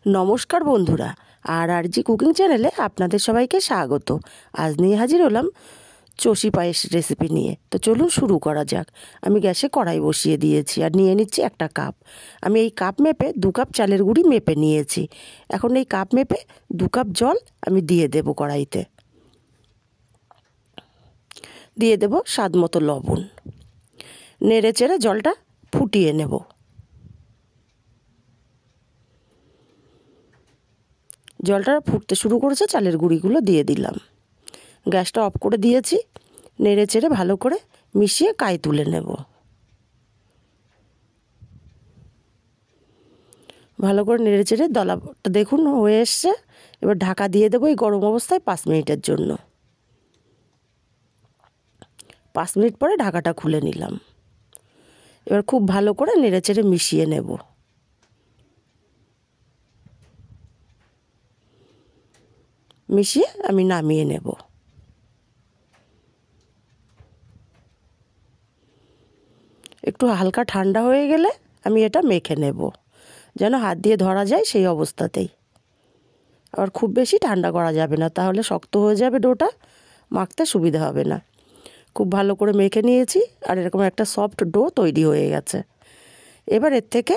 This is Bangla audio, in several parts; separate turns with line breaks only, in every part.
নমস্কার বন্ধুরা, আর জি কুকিং চ্যানেলে আপনাদের সবাইকে স্বাগত। আজ নিয়ে হাজির হলাম চষি পায়েস রেসিপি নিয়ে। তো চলুন শুরু করা যাক। আমি গ্যাসে কড়াই বসিয়ে দিয়েছি আর নিয়ে নিচ্ছি একটা কাপ। আমি এই কাপ মেপে 2 কাপ চালের গুঁড়ি মেপে নিয়েছি। এখন এই কাপ মেপে 2 কাপ জল আমি দিয়ে দেব কড়াইতে। দিয়ে দেব স্বাদ মতো লবণ। নেড়ে চেড়ে জলটা ফুটিয়ে নেব। জলটা ফুটতে শুরু করেছে, চালের গুঁড়িগুলো দিয়ে দিলাম। গ্যাসটা অফ করে দিয়েছি। নেড়ে চেড়ে ভালো করে মিশিয়ে কাই তুলে নেব। ভালো করে নেড়ে চেড়ে দলাটা দেখুন হয়ে এসছে। এবার ঢাকা দিয়ে দেবো এই গরম অবস্থায় 5 মিনিটের জন্য। 5 মিনিট পরে ঢাকাটা খুলে নিলাম। এবার খুব ভালো করে নেড়ে চেড়ে মিশিয়ে নেব। মিশিয়ে আমি নামিয়ে নেব। একটু হালকা ঠান্ডা হয়ে গেলে আমি এটা মেখে নেব, যেন হাত দিয়ে ধরা যায় সেই অবস্থাতেই। আবার খুব বেশি ঠান্ডা করা যাবে না, তাহলে শক্ত হয়ে যাবে ডোটা, মাখতে সুবিধা হবে না। খুব ভালো করে মেখে নিয়েছি আর এরকম একটা সফট ডো তৈরি হয়ে গেছে। এবার এর থেকে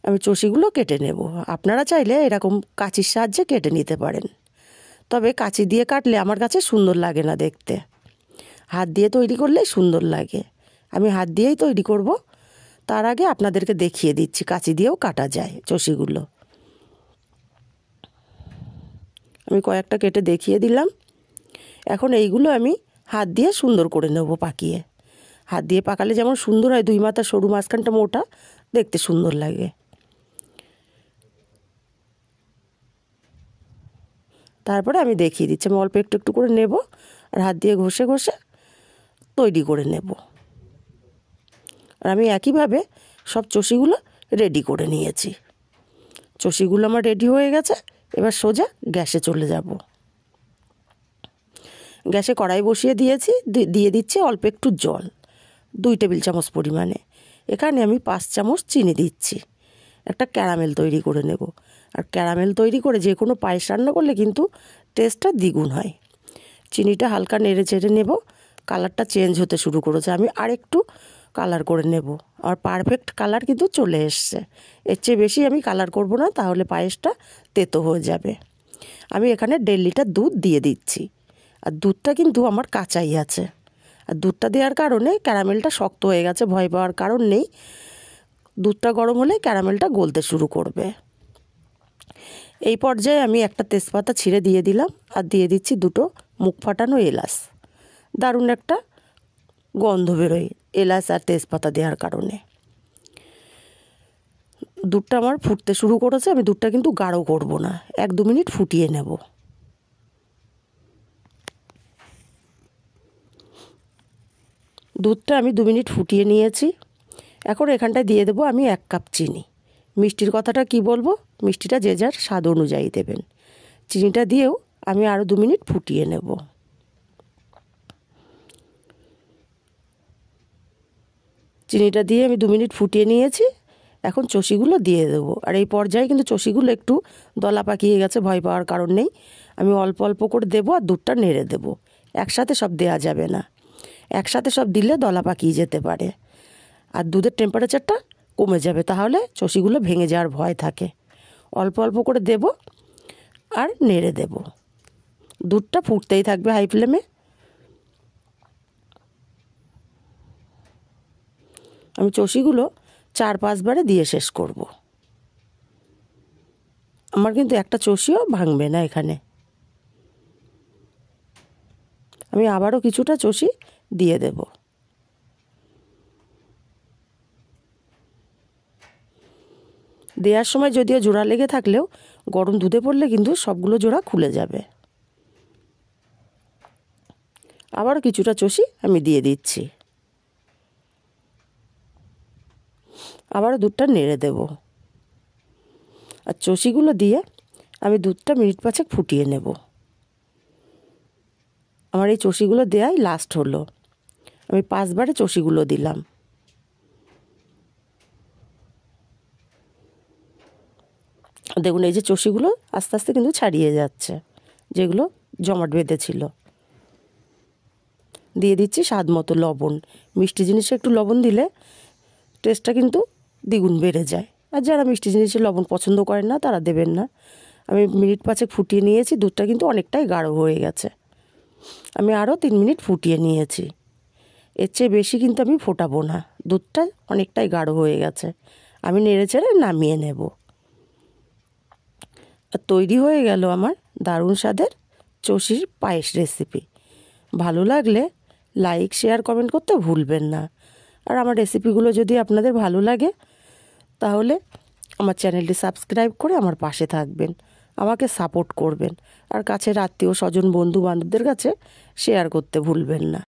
আমি চষিগুলো কেটে নেব। আপনারা চাইলে এরকম কাঁচির সাহায্যে কেটে নিতে পারেন, তবে কাঁচি দিয়ে কাটলে আমার কাছে সুন্দর লাগে না দেখতে। হাত দিয়ে তৈরি করলেই সুন্দর লাগে। আমি হাত দিয়েই তৈরি করব। তার আগে আপনাদেরকে দেখিয়ে দিচ্ছি কাঁচি দিয়েও কাটা যায় চষিগুলো। আমি কয়েকটা কেটে দেখিয়ে দিলাম। এখন এইগুলো আমি হাত দিয়ে সুন্দর করে নেব পাকিয়ে। হাত দিয়ে পাকালে যেমন সুন্দর হয়, 2 মাথা সরু মাঝখানটা মোটা, দেখতে সুন্দর লাগে। তারপরে আমি দেখিয়ে দিচ্ছি। আমি অল্প একটু একটু করে নেব আর হাত দিয়ে ঘষে ঘষে তৈরি করে নেব। আর আমি একইভাবে সব চষিগুলো রেডি করে নিয়েছি। চষিগুলো আমার রেডি হয়ে গেছে। এবার সোজা গ্যাসে চলে যাব। গ্যাসে কড়াই বসিয়ে দিয়েছি। দিয়ে দিচ্ছি অল্প একটু জল, 2 টেবিল চামচ পরিমাণে। এখানে আমি 5 চামচ চিনি দিচ্ছি। একটা ক্যারামেল তৈরি করে নেব। আর ক্যারামেল তৈরি করে যে কোনো পায়েস রান্না করলে কিন্তু টেস্টটা দ্বিগুণ হয়। চিনিটা হালকা নেড়ে চেড়ে নেব। কালারটা চেঞ্জ হতে শুরু করেছে, আমি আরেকটু কালার করে নেব। আর পারফেক্ট কালার কিন্তু চলে এসছে। এর চেয়ে বেশি আমি কালার করব না, তাহলে পায়েসটা তেতো হয়ে যাবে। আমি এখানে 1.5 লিটার দুধ দিয়ে দিচ্ছি। আর দুধটা কিন্তু আমার কাঁচাই আছে। আর দুধটা দেওয়ার কারণে ক্যারামেলটা শক্ত হয়ে গেছে, ভয় পাওয়ার কারণ নেই। দুধটা গরম হলে ক্যারামেলটা গলতে শুরু করবে। এই পর্যায়ে আমি একটা তেজপাতা ছিঁড়ে দিয়ে দিলাম আর দিয়ে দিচ্ছি 2টো মুখ ফাটানো এলাচ। দারুণ একটা গন্ধ বেরোয় এলাচ আর তেজপাতা দেওয়ার কারণে। দুধটা আমার ফুটতে শুরু করেছে। আমি দুধটা কিন্তু গাঢ় করব না, 1-2 মিনিট ফুটিয়ে নেব। দুধটা আমি 2 মিনিট ফুটিয়ে নিয়েছি। এখন এখানটায় দিয়ে দেবো আমি 1 কাপ চিনি। মিষ্টির কথাটা কি বলবো, মিষ্টিটা যে যার স্বাদ অনুযায়ী দেবেন। চিনিটা দিয়েও আমি আরও 2 মিনিট ফুটিয়ে নেব। চিনিটা দিয়ে আমি 2 মিনিট ফুটিয়ে নিয়েছি। এখন চষিগুলো দিয়ে দেবো। আর এই পর্যায়ে কিন্তু চষিগুলো একটু দলা পাকিয়ে গেছে, ভয় পাওয়ার কারণ নেই। আমি অল্প অল্প করে দেবো আর দুধটা নেড়ে দেবো। একসাথে সব দেওয়া যাবে না, একসাথে সব দিলে দলা পাকিয়ে যেতে পারে আর দুধের টেম্পারেচারটা কমে যাবে, তাহলে চষিগুলো ভেঙে যাওয়ার ভয় থাকে। অল্প অল্প করে দেব আর নেড়ে দেব। দুধটা ফুটতেই থাকবে হাই ফ্লেমে। আমি চষিগুলো 4-5 বারে দিয়ে শেষ করব। আমার কিন্তু একটা চষিও ভাঙবে না এখানে। আমি আবারও কিছুটা চষি দিয়ে দেব। দেওয়ার সময় যদিও জোড়া লেগে থাকলেও গরম দুধে পড়লে কিন্তু সবগুলো জোড়া খুলে যাবে। আবারও কিছুটা চষি আমি দিয়ে দিচ্ছি। আবারও দুধটা নেড়ে দেব। আর চষিগুলো দিয়ে আমি দুধটা মিনিট 5 ফুটিয়ে নেব। আমার এই চষিগুলো দেওয়াই লাস্ট হলো। আমি 5 বারে চষিগুলো দিলাম। দেখুন এই যে চষিগুলো আস্তে আস্তে কিন্তু ছাড়িয়ে যাচ্ছে, যেগুলো জমাট বেঁধেছিল। দিয়ে দিচ্ছি স্বাদ মতো লবণ। মিষ্টি জিনিসে একটু লবণ দিলে টেস্টটা কিন্তু দ্বিগুণ বেড়ে যায়। আর যারা মিষ্টি জিনিসে লবণ পছন্দ করেন না তারা দেবেন না। আমি মিনিট 5 ফুটিয়ে নিয়েছি, দুধটা কিন্তু অনেকটাই গাঢ় হয়ে গেছে। আমি আরও 3 মিনিট ফুটিয়ে নিয়েছি, এর চেয়ে বেশি কিন্তু আমি ফোটাবো না, দুধটা অনেকটাই গাঢ় হয়ে গেছে। আমি নেড়ে চেড়ে নামিয়ে নেব। আর তৈরি হয়ে গেল আমার দারুণ স্বাদের চষির পায়েস রেসিপি। ভালো লাগলে লাইক, শেয়ার, কমেন্ট করতে ভুলবেন না। আর আমার রেসিপিগুলো যদি আপনাদের ভালো লাগে তাহলে আমার চ্যানেলটি সাবস্ক্রাইব করে আমার পাশে থাকবেন, আমাকে সাপোর্ট করবেন। আর কাছের আত্মীয় স্বজন, বন্ধু বান্ধবদের কাছে শেয়ার করতে ভুলবেন না।